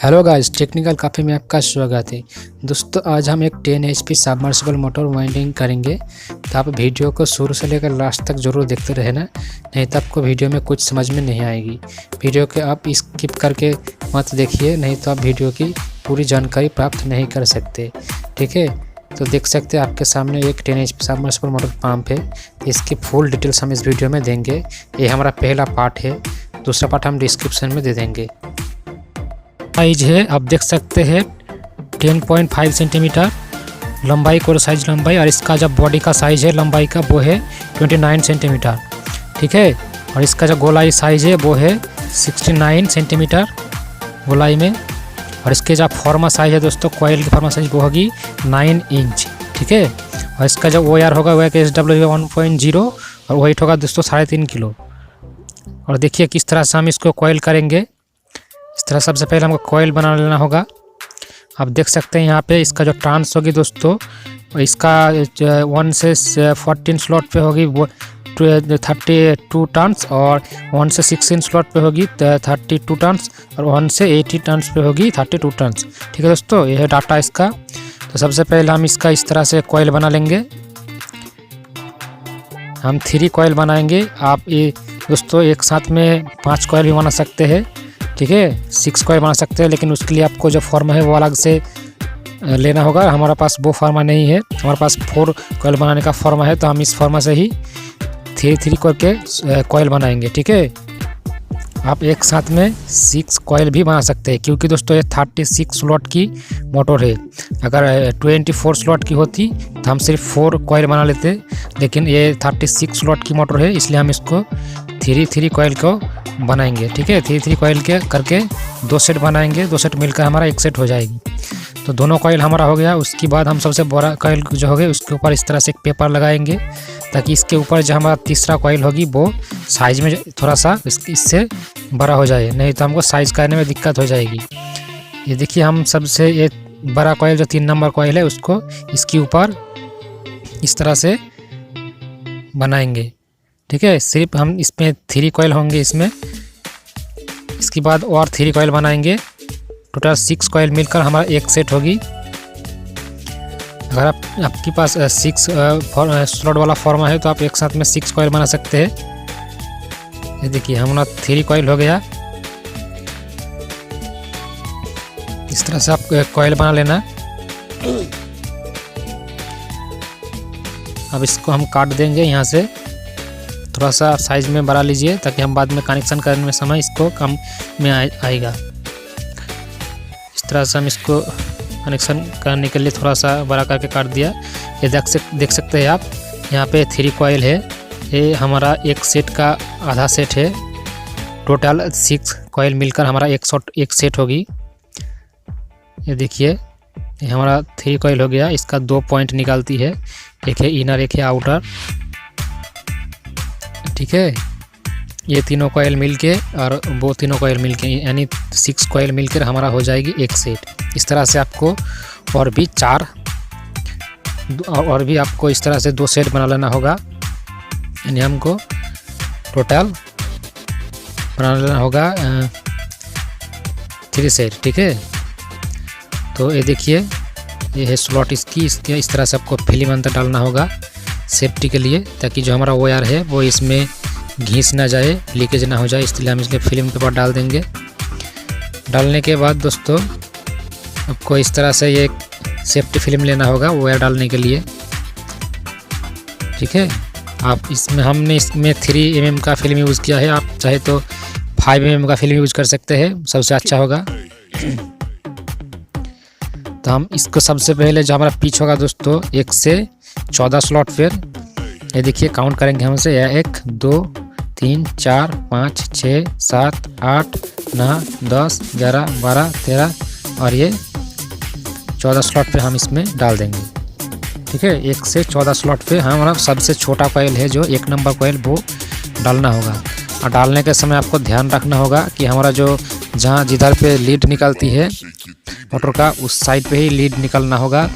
Hello guys, technical काफ़े में आपका स्वागत है। दोस्तों, आज हम एक 10 HP सबमर्सिबल मोटर वाइंडिंग करेंगे। तो आप वीडियो को शुरू से लेकर लास्ट तक ज़रूर देखते रहना, नहीं तो आपको वीडियो में कुछ समझ में नहीं आएगी। वीडियो के आप स्किप करके मत देखिए, नहीं तो आप वीडियो की पूरी जानकारी प्राप्त नहीं कर सकते। ठीक है, तो देख सकते हैं आपके सामने एक 10 HP सबमर्सिबल मोटर पंप है। इसकी फुल डिटेल्स हम इस वीडियो में देंगे। ये हमारा पहला पार्ट है, दूसरा पार्ट हम डिस्क्रिप्शन में दे देंगे। साइज है, आप देख सकते हैं 10.5 सेंटीमीटर लंबाई, कोर साइज लंबाई, और इसका जो बॉडी का साइज है लंबाई का वो है 29 सेंटीमीटर। ठीक है, और इसका जो गोलाई साइज है वो है 69 सेंटीमीटर गोलाई में। और इसके जो फॉर्मा साइज है दोस्तों, कॉइल की फॉर्मा साइज वो होगी 9 इंच। ठीक है, और इसका जो OR होगा वह SW 1.0 और वेट होगा दोस्तों 3.5 किलो। और देखिए किस तरह से हम इसको कॉइल करेंगे। इस तरह सबसे पहले हमको कॉइल बना लेना होगा। आप देख सकते हैं यहाँ पे इसका जो ट्रांस होगी दोस्तों, इसका 1 से 14 स्लॉट पे होगी वो 32 टर्न्स, और 1 से 16 स्लॉट पे होगी 32 टर्न्स, और 1 से 80 टर्न्स पे होगी 32 टर्न्स। ठीक है दोस्तों, यह है डाटा इसका। तो सबसे पहले हम इसका इस तरह से कॉइल बना लेंगे। हम 3 कॉइल बनाएंगे। आप ये दोस्तों एक साथ में 5 कॉइल भी बना सकते हैं। ठीक है, 6 कॉइल बना सकते हैं, लेकिन उसके लिए आपको जो फॉर्मा है वो अलग से लेना होगा। हमारे पास वो फॉर्मा नहीं है, हमारे पास 4 कॉइल बनाने का फॉर्मा है। तो हम इस फॉर्मा से ही 3 करके कॉइल बनाएंगे। ठीक है, आप एक साथ में 6 कॉइल भी बना सकते हैं, क्योंकि दोस्तों ये 36 स्लॉट की मोटर है। अगर 24 स्लॉट की होती तो हम सिर्फ 4 कॉइल बना लेते, लेकिन ये 36 स्लॉट की मोटर है, इसलिए हम इसको 3 कॉइल को बनाएंगे। ठीक है, 3 कॉइल के करके 2 सेट बनाएंगे। 2 सेट मिलकर हमारा 1 सेट हो जाएगी। तो दोनों कॉइल हमारा हो गया। उसके बाद हम सबसे बड़ा कॉइल जो होगा उसके ऊपर इस तरह से एक पेपर लगाएंगे, ताकि इसके ऊपर जो हमारा तीसरा कॉइल होगी वो साइज में थोड़ा सा इससे बड़ा हो जाए, नहीं तो हमको साइज करने में दिक्कत हो जाएगी। ये देखिए, हम सबसे ये बड़ा कॉइल जो 3 नंबर कॉइल है उसको इसके ऊपर इस तरह से बनाएंगे। ठीक है, सिर्फ हम इसमें 3 कॉइल होंगे इसमें। इसके बाद और 3 कॉइल बनाएंगे। टोटल 6 कॉइल मिलकर हमारा 1 सेट होगी। अगर आपके पास 6 स्लॉट वाला फॉर्मा है तो आप एक साथ में 6 कॉइल बना सकते हैं। ये देखिए, हमारा 3 कॉइल हो गया। इस तरह से आप कॉइल बना लेना। अब इसको हम काट देंगे यहाँ से, थोड़ा सा साइज में बढ़ा लीजिए, ताकि हम बाद में कनेक्शन करने में समय इसको कम में आएगा। इस तरह से हम इसको कनेक्शन करने के लिए थोड़ा सा बड़ा करके काट दिया। ये देख सकते हैं आप, यहाँ पे 3 कॉइल है। ये हमारा 1 सेट का आधा सेट है। टोटल 6 कॉइल मिलकर हमारा 1 सेट होगी। ये देखिए, ये हमारा 3 कॉइल हो गया। इसका 2 पॉइंट निकालती है, एक है इनर, एक है आउटर। ठीक है, ये तीनों कॉइल मिलके और वो तीनों कॉइल मिलके, यानी 6 कॉइल मिलकर हमारा हो जाएगी 1 सेट। इस तरह से आपको और भी 4 और भी आपको इस तरह से 2 सेट बना लेना होगा, यानी हमको टोटल बना लेना होगा 3 सेट। ठीक है, तो ये देखिए, ये है स्लॉट इसकी। इसके इस तरह से आपको फिल्म अंदर डालना होगा सेफ्टी के लिए, ताकि जो हमारा वायर है वो इसमें घिस ना जाए, लीकेज ना हो जाए। इसलिए हम इसलिए फिल्म पेपर डाल देंगे। डालने के बाद दोस्तों आपको इस तरह से ये सेफ्टी फिल्म लेना होगा वायर डालने के लिए। ठीक है, आप हमने इसमें 3 mm का फिल्म यूज़ किया है। आप चाहे तो 5 mm का फिल्म यूज़ कर सकते हैं, सबसे अच्छा होगा। तो हम इसको सबसे पहले जो हमारा पिच होगा दोस्तों 1 से 14 स्लॉट पर, ये देखिए काउंट करेंगे हमसे। 1 2 3 4 5 6 7 8 9 10 11 12 13 और ये 14 स्लॉट पे हम इसमें डाल देंगे। ठीक है, 1 से 14 स्लॉट पे हमारा सबसे छोटा कॉइल है जो 1 नंबर कॉइल वो डालना होगा। और डालने के समय आपको ध्यान रखना होगा कि हमारा जो जिधर पे लीड निकलती है मोटर का, उस साइड पे ही लीड निकलना होगा।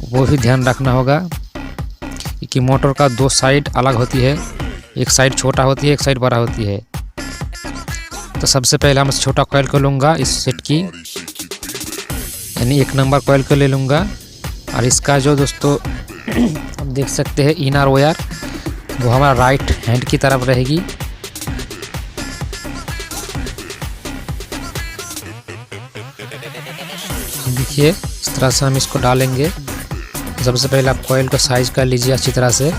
वो भी ध्यान रखना होगा कि मोटर का 2 साइड अलग होती है, एक साइड छोटा होती है, एक साइड बड़ा होती है। तो सबसे पहले हम इस छोटा कॉइल को लूँगा, इस सेट की यानी 1 नंबर कॉइल को ले लूँगा। और इसका जो दोस्तों आप देख सकते हैं इनर वायर वो हमारा राइट हैंड की तरफ रहेगी। देखिए इस तरह से हम इसको डालेंगे। सबसे पहले आप कॉइल को साइज कर लीजिए अच्छी तरह से।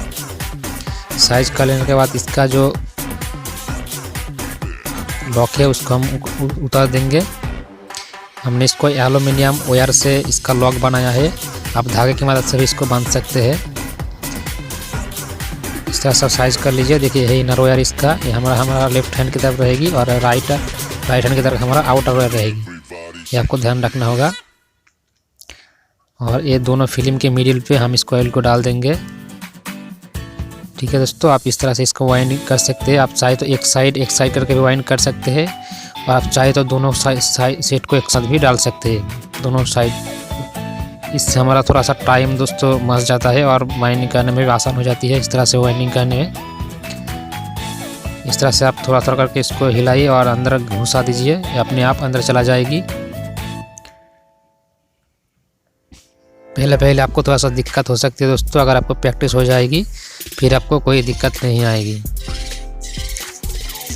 साइज कर लेने के बाद इसका जो लॉक है उसको हम उतार देंगे। हमने इसको एल्युमिनियम वायर से इसका लॉक बनाया है, आप धागे की मदद से भी इसको बांध सकते हैं। इस तरह से साइज कर लीजिए। देखिए यही इनर वायर इसका, ये हमारा लेफ्ट हैंड की तरफ रहेगी और राइट हैंड की तरफ हमारा आउटर वायर रहेगी, ये आपको ध्यान रखना होगा। और ये दोनों फिल्म के मिडिल पे हम इस कॉइल को डाल देंगे। ठीक है दोस्तों, आप इस तरह से इसको वाइंडिंग कर सकते हैं। आप चाहे तो एक साइड करके भी वाइंड कर सकते हैं और आप चाहे तो दोनों सेट को एक साथ भी डाल सकते हैं, दोनों साइड। इससे हमारा थोड़ा सा टाइम दोस्तों बच जाता है और वाइंडिंग करने में भी आसान हो जाती है। इस तरह से वाइंडिंग करने में इस तरह से आप थोड़ा थोड़ा करके इसको हिलाइए और अंदर घुसा दीजिए, अपने आप अंदर चला जाएगी। पहले आपको थोड़ा सा दिक्कत हो सकती है दोस्तों, अगर आपको प्रैक्टिस हो जाएगी फिर आपको कोई दिक्कत नहीं आएगी।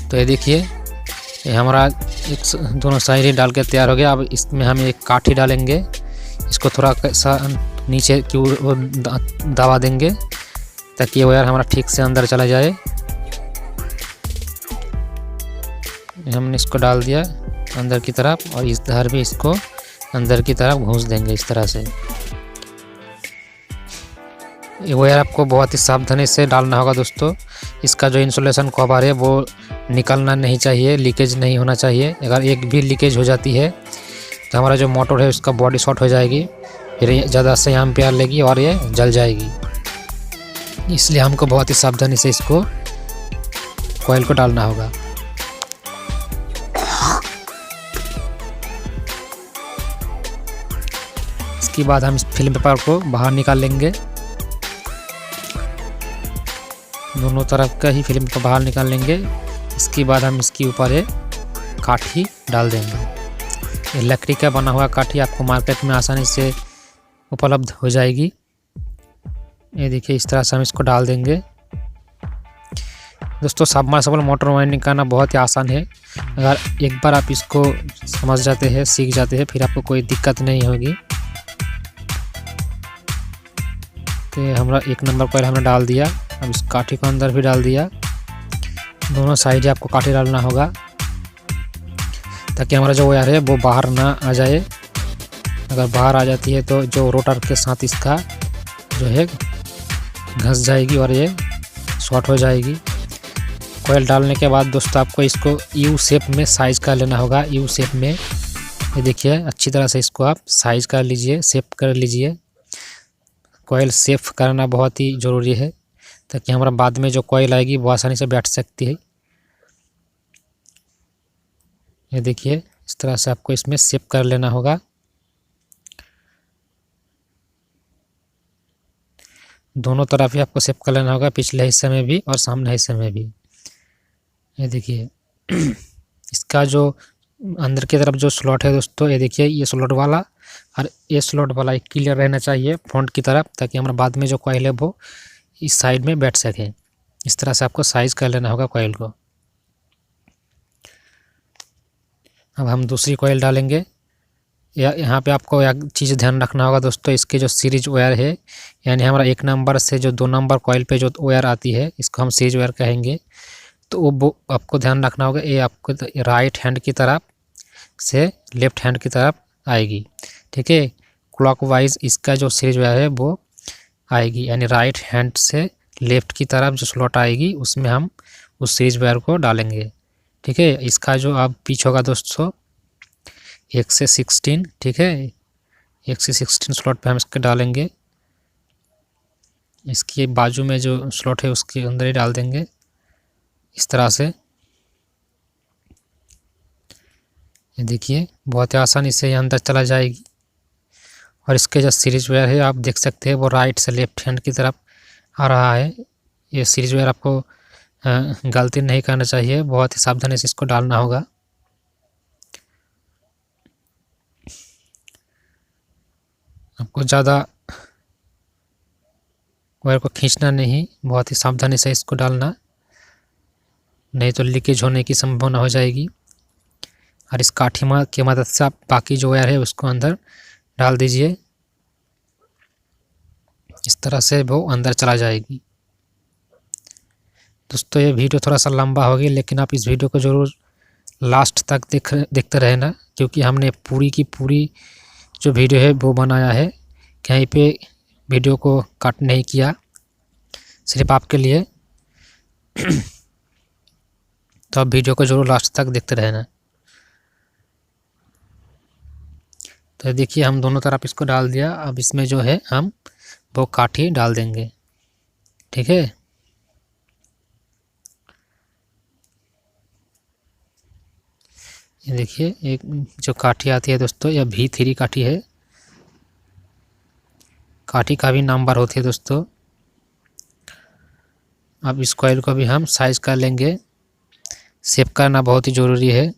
तो ये देखिए ये हमारा दोनों साइड ही डाल के तैयार हो गया। अब इसमें हम एक काठी डालेंगे, इसको थोड़ा सा नीचे की ओर दबा देंगे ताकि ये वायर हमारा ठीक से अंदर चला जाए। हमने इसको डाल दिया अंदर की तरफ और इस धार भी इसको अंदर की तरफ घुस देंगे इस तरह से। ये वायर आपको बहुत ही सावधानी से डालना होगा दोस्तों। इसका जो इंसुलेशन कवर है वो निकलना नहीं चाहिए, लीकेज नहीं होना चाहिए। अगर एक भी लीकेज हो जाती है तो हमारा जो मोटर है उसका बॉडी शॉर्ट हो जाएगी, फिर ज़्यादा से एम्पीयर लेगी और ये जल जाएगी। इसलिए हमको बहुत ही सावधानी से इसको कॉइल को डालना होगा। इसके बाद हम इस फिल्म पेपर को बाहर निकाल लेंगे, दोनों तरफ का ही फिल्म को बाहर निकाल लेंगे। इसके बाद हम इसके ऊपर एक काठी डाल देंगे। ये लकड़ी का बना हुआ काठी आपको मार्केट में आसानी से उपलब्ध हो जाएगी। ये देखिए इस तरह से हम इसको डाल देंगे। दोस्तों सबमर्सिबल मोटर वाइंडिंग करना बहुत ही आसान है। अगर एक बार आप इसको समझ जाते हैं, सीख जाते हैं, फिर आपको कोई दिक्कत नहीं होगी। तो हमारा 1 नंबर कॉइल हमने डाल दिया। अब इस काठी को अंदर भी डाल दिया। दोनों साइड आपको काठी डालना होगा ताकि हमारा जो वायर है वो बाहर ना आ जाए। अगर बाहर आ जाती है तो जो रोटर के साथ इसका जो है घस जाएगी और ये शॉर्ट हो जाएगी। कॉइल डालने के बाद दोस्तों आपको इसको यू शेप में साइज कर लेना होगा। यू शेप में ये देखिए अच्छी तरह से इसको आप साइज कर लीजिए, शेप कर लीजिए। कॉइल सेफ करना बहुत ही ज़रूरी है ताकि हमारा बाद में जो कॉइल आएगी वो आसानी से बैठ सकती है। ये देखिए इस तरह से आपको इसमें शेप कर लेना होगा। दोनों तरफ ही आपको शेप कर लेना होगा, पिछले हिस्से में भी और सामने हिस्से में भी। ये देखिए इसका जो अंदर की तरफ जो स्लॉट है दोस्तों, ये देखिए ये स्लॉट वाला और ये स्लॉट वाला एक क्लियर रहना चाहिए फ्रंट की तरफ, ताकि हमारा बाद में जो कॉइल है वो इस साइड में बैठ सके। इस तरह से आपको साइज कर लेना होगा कॉइल को। अब हम दूसरी कॉइल डालेंगे। यहाँ पे आपको एक चीज़ ध्यान रखना होगा दोस्तों, इसके जो सीरीज वायर है, यानी हमारा 1 नंबर से जो 2 नंबर कॉइल पे जो वायर आती है इसको हम सीरीज वायर कहेंगे। तो वो आपको ध्यान रखना होगा, ये आपको राइट हैंड की तरफ से लेफ्ट हैंड की तरफ आएगी। ठीक है, क्लॉकवाइज इसका जो सीरीज वायर है वो आएगी, यानी राइट हैंड से लेफ्ट की तरफ जो स्लॉट आएगी उसमें हम उस सीरीज वायर को डालेंगे। ठीक है, इसका जो अब पिच होगा दोस्तों 1 से 16। ठीक है, 1 से 16 स्लॉट पे हम इसके डालेंगे। इसके बाजू में जो स्लॉट है उसके अंदर ही डाल देंगे इस तरह से। ये देखिए बहुत ही आसानी से ये अंदर चला जाएगी। और इसके जो सीरीज वायर है आप देख सकते हैं वो राइट से लेफ्ट हैंड की तरफ आ रहा है। ये सीरीज वायर आपको गलती नहीं करना चाहिए, बहुत ही सावधानी से इसको डालना होगा। आपको ज़्यादा वायर को खींचना नहीं, बहुत ही सावधानी से इसको डालना, नहीं तो लीकेज होने की संभावना हो जाएगी। और इस काठी की मदद से आप बाकी जो वायर है उसको अंदर डाल दीजिए, इस तरह से वो अंदर चला जाएगी। दोस्तों ये वीडियो थोड़ा सा लंबा हो गया, लेकिन आप इस वीडियो को ज़रूर लास्ट तक देखते रहना, क्योंकि हमने पूरी की पूरी जो वीडियो है वो बनाया है, कहीं पे वीडियो को कट नहीं किया, सिर्फ आपके लिए। तो आप वीडियो को ज़रूर लास्ट तक देखते रहना। तो देखिए हम दोनों तरफ इसको डाल दिया। अब इसमें जो है हम वो काठी डाल देंगे, ठीक है। ये देखिए एक जो काठी आती है दोस्तों, यह V3 काठी है। काठी का भी नंबर होती है दोस्तों। अब इस कॉइल को भी हम साइज कर लेंगे, शेप करना बहुत ही ज़रूरी है।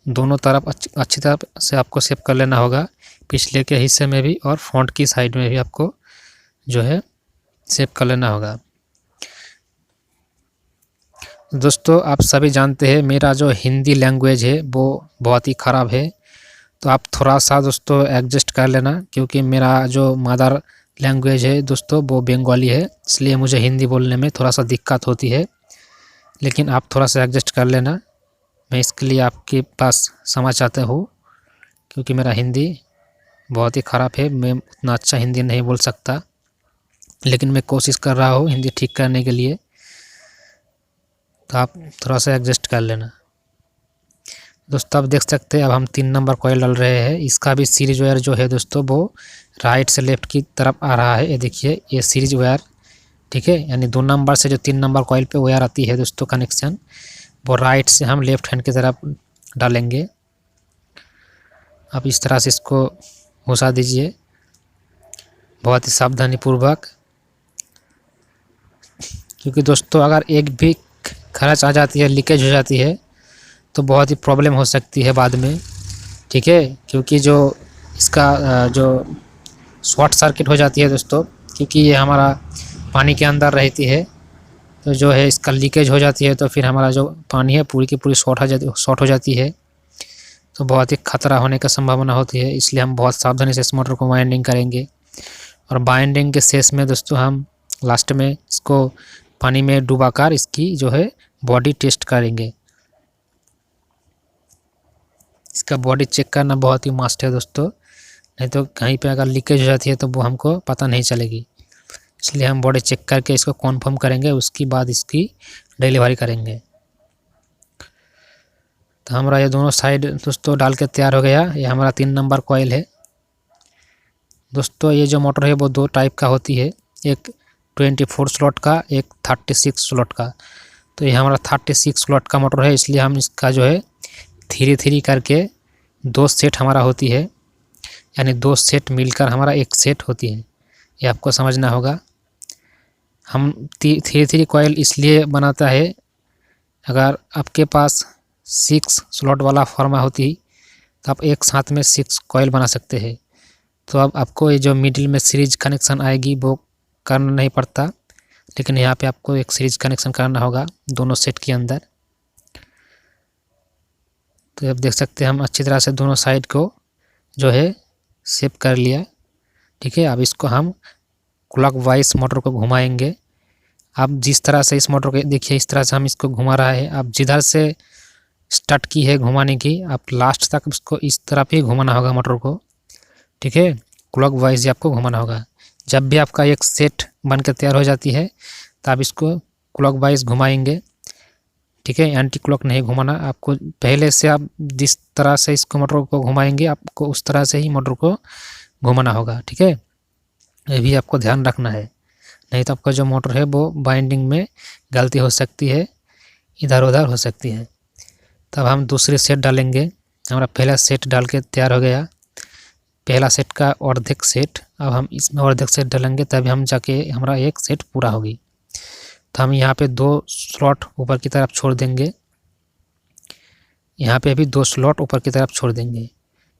दोनों तरफ अच्छी तरह से आपको शेप कर लेना होगा, पिछले के हिस्से में भी और फ्रंट की साइड में भी आपको जो है शेप कर लेना होगा। दोस्तों आप सभी जानते हैं मेरा जो हिंदी लैंग्वेज है वो बहुत ही ख़राब है, तो आप थोड़ा सा दोस्तों एडजस्ट कर लेना, क्योंकि मेरा जो मदर लैंग्वेज है दोस्तों वो बंगाली है, इसलिए मुझे हिंदी बोलने में थोड़ा सा दिक्कत होती है, लेकिन आप थोड़ा सा एडजस्ट कर लेना। मैं इसके लिए आपके पास क्षमा चाहता हूँ, क्योंकि मेरा हिंदी बहुत ही ख़राब है, मैं उतना अच्छा हिंदी नहीं बोल सकता, लेकिन मैं कोशिश कर रहा हूँ हिंदी ठीक करने के लिए, तो आप थोड़ा सा एडजस्ट कर लेना। दोस्तों आप देख सकते हैं अब हम 3 नंबर कॉइल डाल रहे हैं। इसका भी सीरीज वायर जो है दोस्तों वो राइट से लेफ़्ट की तरफ आ रहा है। ये देखिए ये सीरीज वायर, ठीक है, यानी 2 नंबर से जो 3 नंबर कॉइल पे वायर आती है दोस्तों कनेक्शन, वो राइट से हम लेफ़्ट हैंड की तरफ डालेंगे। आप इस तरह से इसको घुसा दीजिए बहुत ही सावधानी पूर्वक, क्योंकि दोस्तों अगर एक भी खर्च आ जाती है, लीकेज हो जाती है, तो बहुत ही प्रॉब्लम हो सकती है बाद में, ठीक है। क्योंकि जो इसका जो शॉर्ट सर्किट हो जाती है दोस्तों, क्योंकि ये हमारा पानी के अंदर रहती है, तो जो है इसका लीकेज हो जाती है, तो फिर हमारा जो पानी है पूरी की पूरी शॉर्ट हो जाती है, तो बहुत ही खतरा होने का संभावना होती है। इसलिए हम बहुत सावधानी से इस मोटर को वाइंडिंग करेंगे, और बाइंडिंग के शेष में दोस्तों हम लास्ट में इसको पानी में डुबाकर इसकी जो है बॉडी टेस्ट करेंगे। इसका बॉडी चेक करना बहुत ही मस्ट है दोस्तों, नहीं तो कहीं पे अगर लीकेज हो जाती है तो वो हमको पता नहीं चलेगी। इसलिए हम बॉडी चेक करके इसको कॉन्फर्म करेंगे, उसके बाद इसकी डिलीवरी करेंगे। तो हमारा ये दोनों साइड दोस्तों डाल के तैयार हो गया। ये हमारा 3 नंबर कॉइल है दोस्तों। ये जो मोटर है वो 2 टाइप का होती है, एक 24 स्लॉट का, एक 36 स्लॉट का। तो ये हमारा 36 स्लॉट का मोटर है, इसलिए हम इसका जो है 3 करके 2 सेट हमारा होती है, यानी 2 सेट मिलकर हमारा 1 सेट होती है, ये आपको समझना होगा। हम 3 कॉइल इसलिए बनाता है, अगर आपके पास 6 स्लॉट वाला फॉर्मा होती तो आप एक साथ में 6 कॉइल बना सकते हैं। तो अब आपको ये जो मिडिल में सीरीज कनेक्शन आएगी वो करना नहीं पड़ता, लेकिन यहाँ पे आपको एक सीरीज कनेक्शन करना होगा दोनों सेट के अंदर। तो अब देख सकते हैं हम अच्छी तरह से दोनों साइड को जो है शेप कर लिया, ठीक है। अब इसको हम क्लॉकवाइज मोटर को घुमाएंगे। आप जिस तरह से इस मोटर को देखिए, इस तरह से हम इसको घुमा रहा है। आप जिधर से स्टार्ट की है घुमाने की, आप लास्ट तक इसको इस तरफ ही घुमाना होगा मोटर को, ठीक है। क्लॉकवाइज ही आपको घुमाना होगा। जब भी आपका एक सेट बन के तैयार हो जाती है तो आप इसको क्लॉकवाइज घुमाएंगे, ठीक है। एंटी क्लॉक नहीं घुमाना आपको। पहले से आप जिस तरह से इसको मोटर को घुमाएंगे आपको उस तरह से ही मोटर को घुमाना होगा, ठीक है। ये भी आपको ध्यान रखना है, नहीं तो आपका जो मोटर है वो बाइंडिंग में गलती हो सकती है, इधर उधर हो सकती है। तब हम दूसरे सेट डालेंगे। हमारा पहला सेट डाल के तैयार हो गया, पहला सेट का अर्धेक सेट। अब हम इसमें अर्धेक सेट डालेंगे, तभी हम जाके हमारा एक सेट पूरा होगी। तो हम यहाँ पे 2 स्लॉट ऊपर की तरफ छोड़ देंगे, यहाँ पे भी 2 स्लॉट ऊपर की तरफ छोड़ देंगे।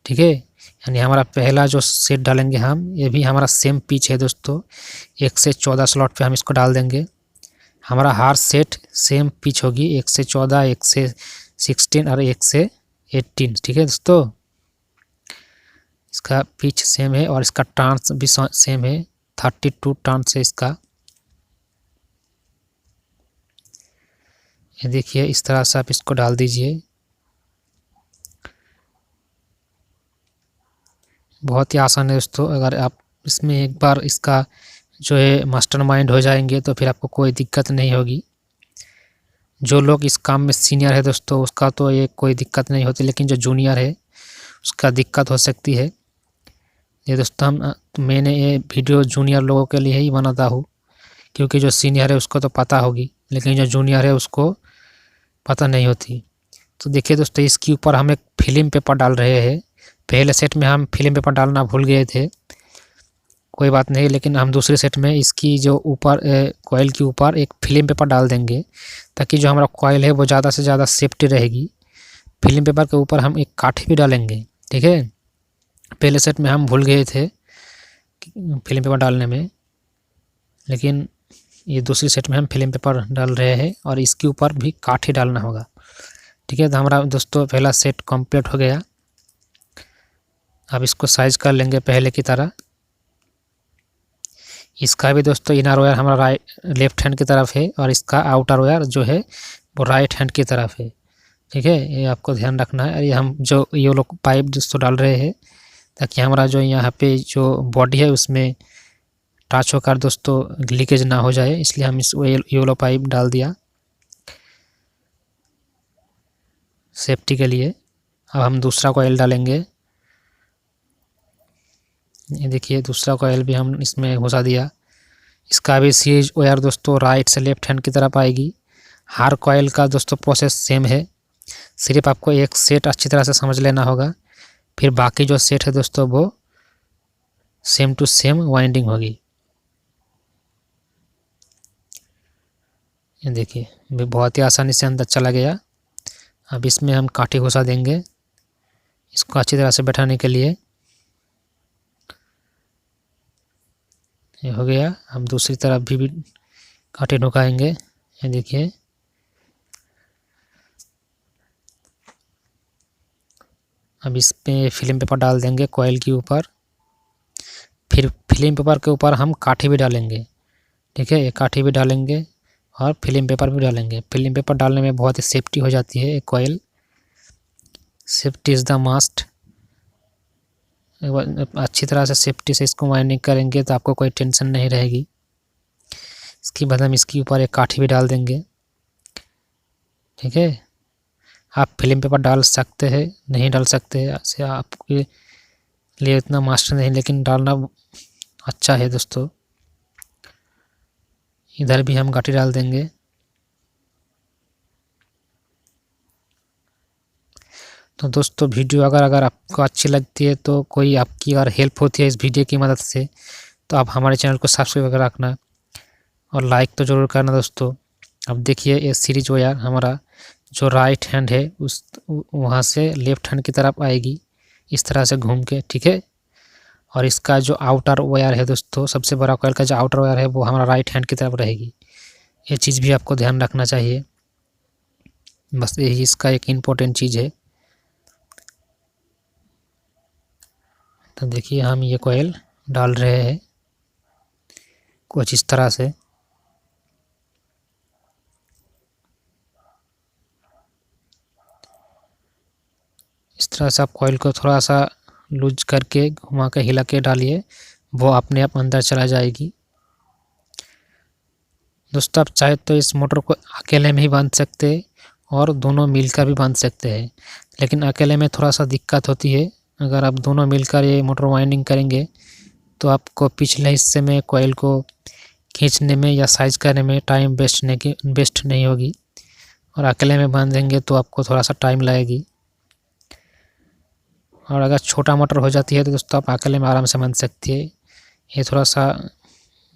ठीक है, यानी हमारा पहला जो सेट डालेंगे हम, ये भी हमारा सेम पिच है दोस्तों। 1 से 14 स्लॉट पे हम इसको डाल देंगे। हमारा हर सेट सेम पिच होगी, 1 से 14, 1 से 16 और 1 से 18। ठीक है दोस्तों, इसका पिच सेम है और इसका टर्न्स भी सेम है, 32 टर्न्स है इसका। ये देखिए, इस तरह से आप इसको डाल दीजिए। बहुत ही आसान है दोस्तों। अगर आप इसमें एक बार इसका जो है मास्टरमाइंड हो जाएंगे तो फिर आपको कोई दिक्कत नहीं होगी। जो लोग इस काम में सीनियर है दोस्तों, उसका तो ये कोई दिक्कत नहीं होती, लेकिन जो जूनियर है उसका दिक्कत हो सकती है। ये दोस्तों मैंने ये वीडियो जूनियर लोगों के लिए ही बनाता हूँ, क्योंकि जो सीनियर है उसको तो पता होगी, लेकिन जो जूनियर है उसको पता नहीं होती। तो देखिए दोस्तों, इसके ऊपर हम एक फिल्म पेपर डाल रहे हैं। पहले सेट में हम फिल्म पेपर डालना भूल गए थे, कोई बात नहीं, लेकिन हम दूसरे सेट में इसकी जो ऊपर कॉइल के ऊपर एक फिल्म पेपर डाल देंगे, ताकि जो हमारा कॉइल है वो ज़्यादा से ज़्यादा सेफ्टी रहेगी। फिल्म पेपर के ऊपर हम एक काठी भी डालेंगे। ठीक है, पहले सेट में हम भूल गए थे फिल्म पेपर डालने में, लेकिन ये दूसरी सेट में हम फिल्म पेपर डाल रहे हैं और इसके ऊपर भी काठी डालना होगा। ठीक है, तो हमारा दोस्तों पहला सेट कंप्लीट हो गया। अब इसको साइज कर लेंगे पहले की तरह। इसका भी दोस्तों इनर वायर हमारा लेफ्ट हैंड की तरफ है और इसका आउटर वायर जो है वो राइट हैंड की तरफ है। ठीक है, ये आपको ध्यान रखना है। ये हम जो ये लोग पाइप दोस्तों डाल रहे हैं, ताकि हमारा जो यहाँ पे जो बॉडी है उसमें टच होकर दोस्तों लीकेज ना हो जाए, इसलिए हम इस येलो पाइप डाल दिया सेफ्टी के लिए। अब हम दूसरा कॉइल डालेंगे। ये देखिए, दूसरा कॉइल भी हम इसमें घुसा दिया। इसका भी सीरीज वायर दोस्तों राइट से लेफ्ट हैंड की तरफ आएगी। हर कॉइल का दोस्तों प्रोसेस सेम है, सिर्फ आपको एक सेट अच्छी तरह से समझ लेना होगा, फिर बाकी जो सेट है दोस्तों वो सेम टू सेम वाइंडिंग होगी। ये देखिए, बहुत ही आसानी से अंदर चला गया। अब इसमें हम काठी घुसा देंगे इसको अच्छी तरह से बैठाने के लिए। ये हो गया। हम दूसरी तरफ भी काठी ढुकाएंगे। ये देखिए, अब इस पे फिल्म पेपर डाल देंगे कॉइल के ऊपर। फिर फिल्म पेपर के ऊपर हम काठी भी डालेंगे। ठीक है, ये काठी भी डालेंगे और फिल्म पेपर भी डालेंगे। फिल्म पेपर डालने में बहुत ही सेफ्टी हो जाती है। Coil safety is the must. अच्छी तरह से सेफ्टी से इसको वाइंडिंग करेंगे तो आपको कोई टेंशन नहीं रहेगी। इसके बाद हम इसके ऊपर एक काठी भी डाल देंगे। ठीक है, आप फिल्म पेपर डाल सकते हैं, नहीं डाल सकते, ऐसे आपके लिए इतना मास्टर नहीं, लेकिन डालना अच्छा है दोस्तों। इधर भी हम काठी डाल देंगे। तो दोस्तों वीडियो अगर आपको अच्छी लगती है तो कोई आपकी अगर हेल्प होती है इस वीडियो की मदद से, तो आप हमारे चैनल को सब्सक्राइब कर रखना और लाइक तो ज़रूर करना दोस्तों। अब देखिए, ये सीरीज वायर हमारा जो राइट हैंड है उस वहाँ से लेफ्ट हैंड की तरफ आएगी, इस तरह से घूम के। ठीक है, और इसका जो आउटर वायर है दोस्तों, सबसे बड़ा कॉइल का जो आउटर वायर है वो हमारा राइट हैंड की तरफ रहेगी। ये चीज़ भी आपको ध्यान रखना चाहिए, बस यही इसका एक इम्पोर्टेंट चीज़ है। तो देखिए, हम ये कॉइल डाल रहे हैं कुछ इस तरह से। इस तरह से आप कॉइल को थोड़ा सा लूज करके घुमा के हिला के डालिए, वो अपने आप अंदर चला जाएगी। दोस्तों, आप चाहे तो इस मोटर को अकेले में ही बांध सकते हैं और दोनों मिलकर भी बांध सकते हैं, लेकिन अकेले में थोड़ा सा दिक्कत होती है। अगर आप दोनों मिलकर ये मोटर वाइंडिंग करेंगे तो आपको पिछले हिस्से में कॉइल को खींचने में या साइज करने में टाइम वेस्ट नहीं होगी, और अकेले में बांधेंगे तो आपको थोड़ा सा टाइम लगेगी। और अगर छोटा मोटर हो जाती है तो दोस्तों आप अकेले में आराम से बांध सकती है। ये थोड़ा सा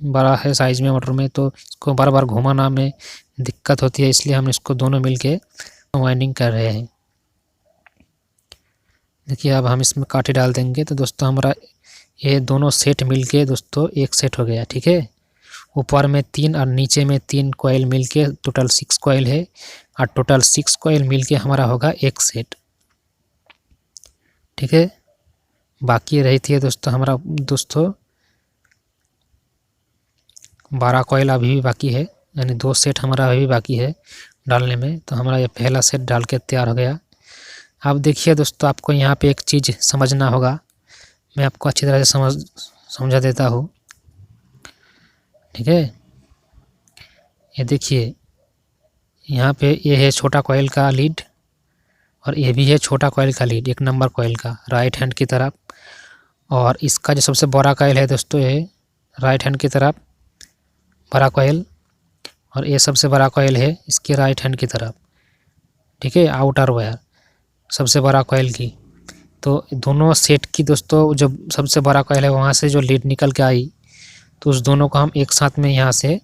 बड़ा है साइज में मोटर में, तो इसको बार बार घुमाना में दिक्कत होती है, इसलिए हम इसको दोनों मिलके वाइंडिंग कर रहे हैं। देखिए अब हम इसमें कांटे डाल देंगे तो दोस्तों हमारा ये दोनों सेट मिलके दोस्तों एक सेट हो गया। ठीक है, ऊपर में 3 और नीचे में 3 कॉइल मिलके टोटल 6 कॉइल है और टोटल 6 कॉइल मिलके हमारा होगा एक सेट। ठीक है, बाकी रही थी दोस्तों हमारा 12 कॉइल अभी भी बाकी है, यानी 2 सेट हमारा अभी भी बाकी है डालने में। तो हमारा ये पहला सेट डाल के तैयार हो गया। अब देखिए दोस्तों, आपको यहाँ पे एक चीज़ समझना होगा, मैं आपको अच्छी तरह से समझा देता हूँ। ठीक है, ये देखिए यहाँ पे ये है छोटा कॉइल का लीड और ये भी है छोटा कॉइल का लीड, 1 नंबर कॉइल का राइट हैंड की तरफ। और इसका जो सबसे बड़ा कॉइल है दोस्तों ये राइट हैंड की तरफ बड़ा कॉइल, और ये सबसे बड़ा कॉइल है इसके राइट हैंड की तरफ। ठीक है, आउटर वायर सबसे बड़ा कॉइल की। तो दोनों सेट की दोस्तों जो सबसे बड़ा कॉइल है वहाँ से जो लीड निकल के आई, तो उस दोनों को हम एक साथ में यहाँ से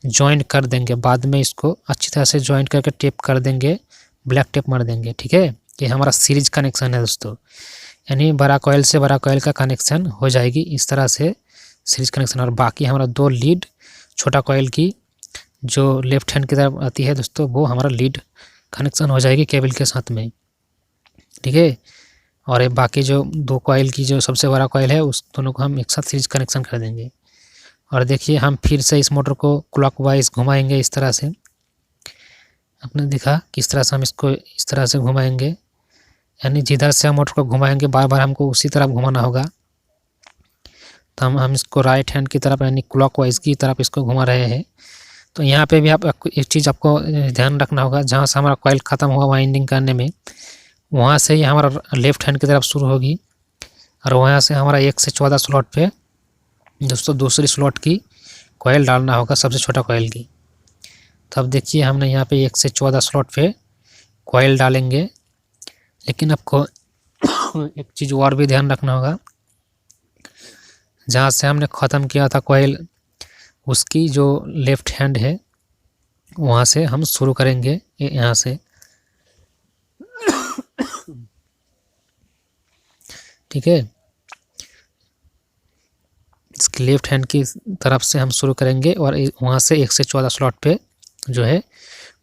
जॉइंट कर देंगे। बाद में इसको अच्छी तरह से जॉइंट करके टेप कर देंगे, ब्लैक टेप मार देंगे। ठीक है, ये हमारा सीरीज कनेक्शन है दोस्तों, यानी बड़ा कॉइल से बड़ा कॉइल का कनेक्शन हो जाएगी इस तरह से सीरीज कनेक्शन। और बाकी हमारा 2 लीड छोटा कॉइल की जो लेफ्ट हैंड की तरफ आती है दोस्तों, वो हमारा लीड कनेक्शन हो जाएगी केबल के साथ में। ठीक है, और ये बाकी जो 2 कॉइल की जो सबसे बड़ा कॉइल है उस दोनों को हम एक साथ सीरीज कनेक्शन कर देंगे। और देखिए हम फिर से इस मोटर को क्लॉकवाइज घुमाएंगे इस तरह से। आपने देखा किस तरह से हम इसको इस तरह से घुमाएंगे, यानी जिधर से हम मोटर को घुमाएंगे बार बार हमको उसी तरफ घुमाना होगा। तो हम इसको राइट हैंड की तरफ यानी क्लॉकवाइज की तरफ इसको घुमा रहे हैं। तो यहाँ पे भी आप एक चीज़ आपको ध्यान रखना होगा, जहाँ से हमारा कॉइल ख़त्म होगा वाइंडिंग करने में, वहाँ से ही हमारा लेफ्ट हैंड की तरफ शुरू होगी और वहाँ से हमारा 1 से 14 स्लॉट पे दोस्तों दूसरी स्लॉट की कॉइल डालना होगा सबसे छोटा कॉइल की। तो अब देखिए हमने यहाँ पे 1 से 14 स्लॉट पे कॉइल डालेंगे, लेकिन आपको एक चीज़ और भी ध्यान रखना होगा, जहाँ से हमने ख़त्म किया था कॉइल उसकी जो लेफ्ट हैंड है वहाँ से हम शुरू करेंगे यहाँ से। ठीक है, इसकी लेफ्ट हैंड की तरफ से हम शुरू करेंगे और वहाँ से 1 से 14 स्लॉट पे जो है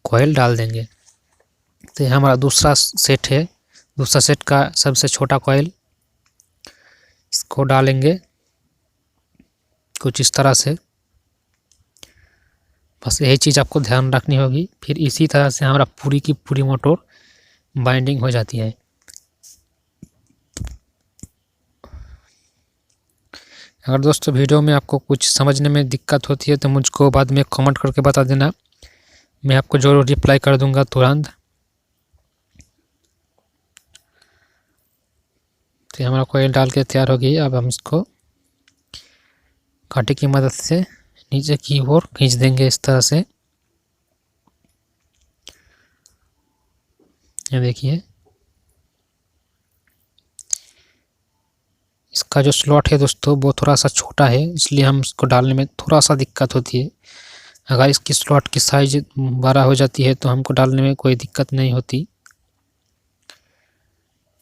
कॉइल डाल देंगे। तो ये हमारा दूसरा सेट है, दूसरा सेट का सबसे छोटा कॉइल, इसको डालेंगे कुछ इस तरह से। बस यही चीज़ आपको ध्यान रखनी होगी, फिर इसी तरह से हमारा पूरी की पूरी मोटर बाइंडिंग हो जाती है। अगर दोस्तों वीडियो में आपको कुछ समझने में दिक्कत होती है तो मुझको बाद में कमेंट करके बता देना, मैं आपको ज़रूर रिप्लाई कर दूंगा तुरंत। तो हमारा कॉइल डाल के तैयार हो गई। अब हम इसको कांटे की मदद से नीचे की ओर खींच देंगे इस तरह से। ये देखिए इसका जो स्लॉट है दोस्तों वो थोड़ा सा छोटा है, इसलिए हम इसको डालने में थोड़ा सा दिक्कत होती है। अगर इसकी स्लॉट की साइज बड़ा हो जाती है तो हमको डालने में कोई दिक्कत नहीं होती।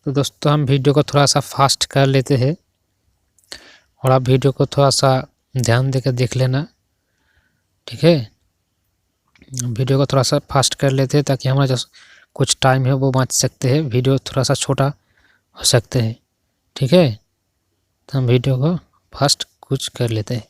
तो दोस्तों हम वीडियो को थोड़ा सा फास्ट कर लेते हैं और आप वीडियो को थोड़ा सा ध्यान देकर देख लेना। ठीक है, वीडियो को थोड़ा सा फास्ट कर लेते हैं ताकि हमारा जो कुछ टाइम है वो बच सकते हैं, वीडियो थोड़ा सा छोटा हो सकते हैं। ठीक है, तो हम वीडियो को फास्ट कुछ कर लेते हैं।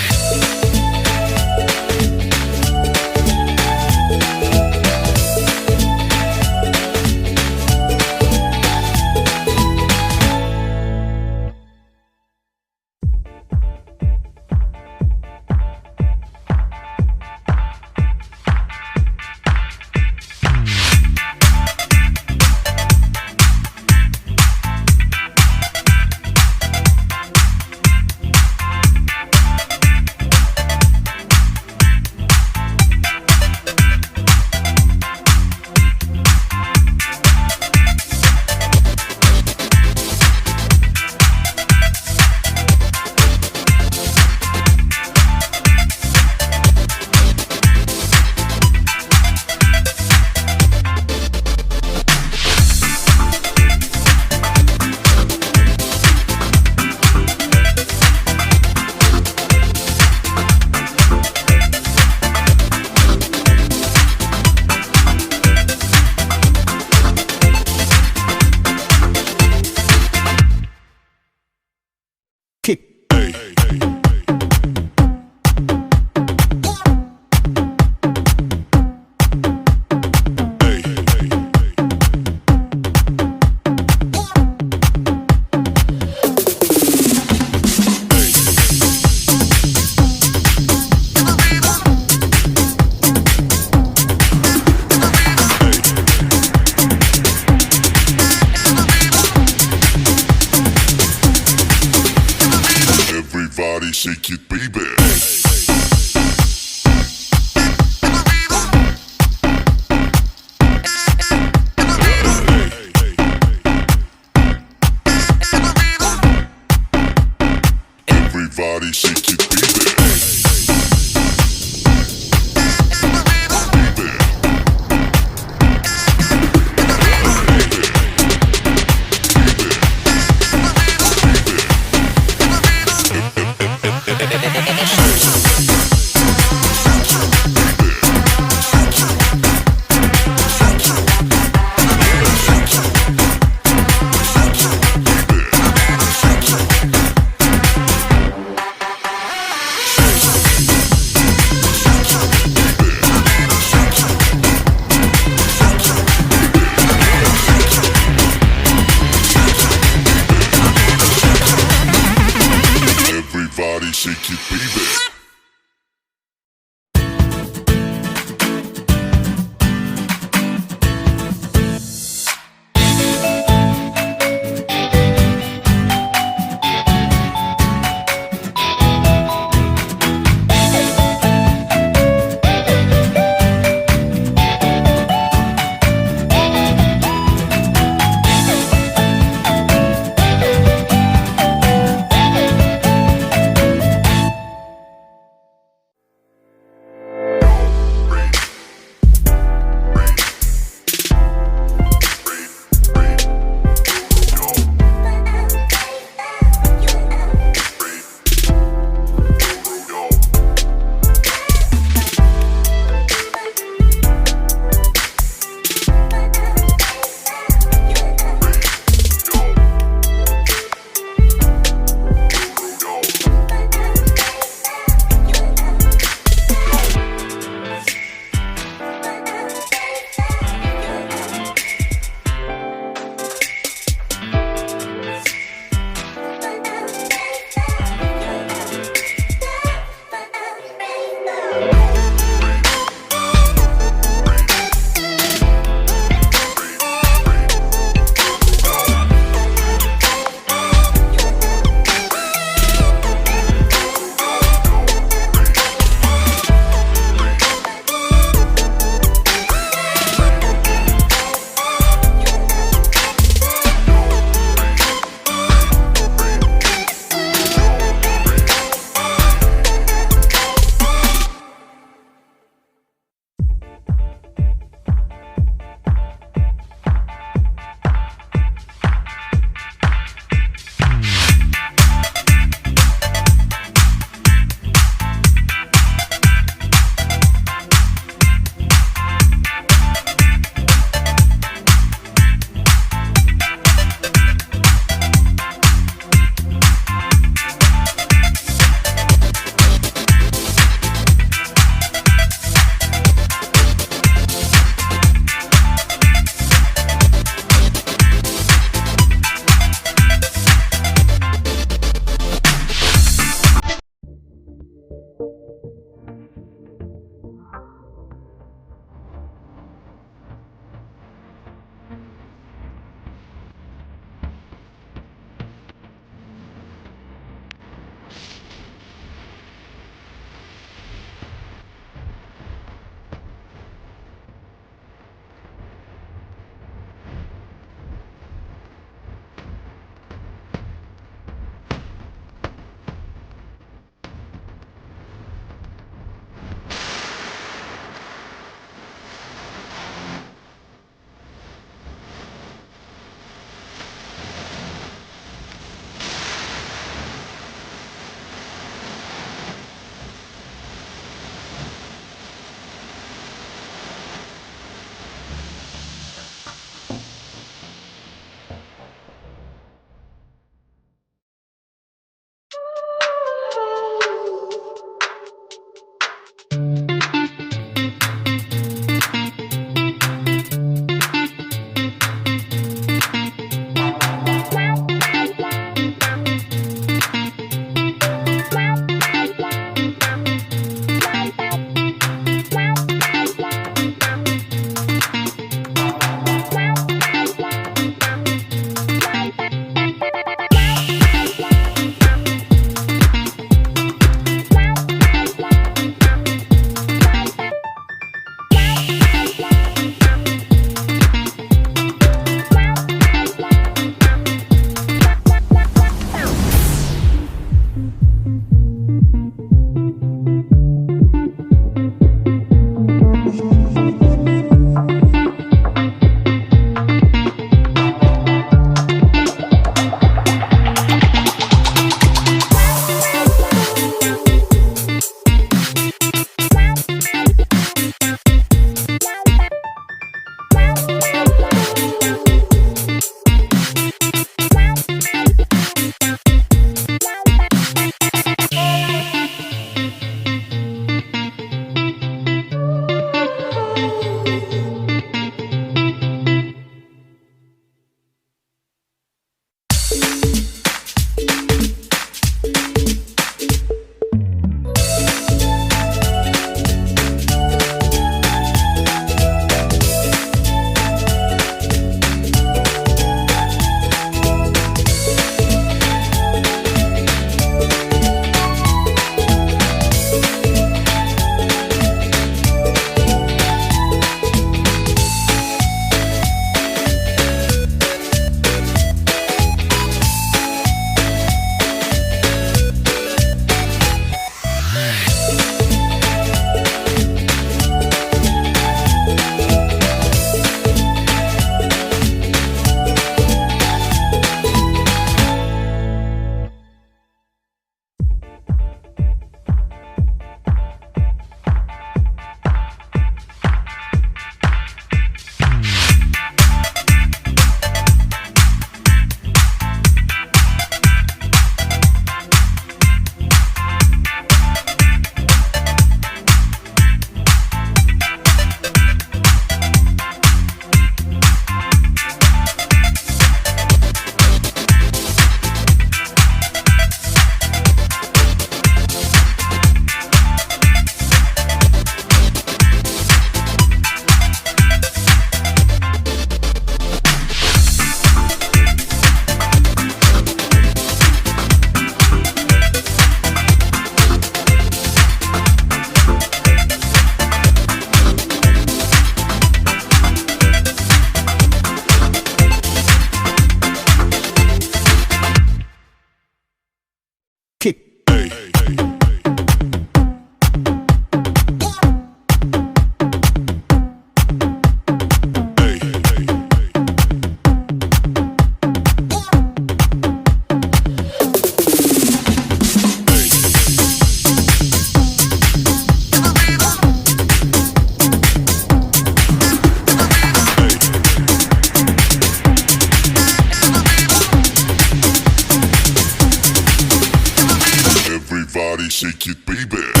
shake it, baby.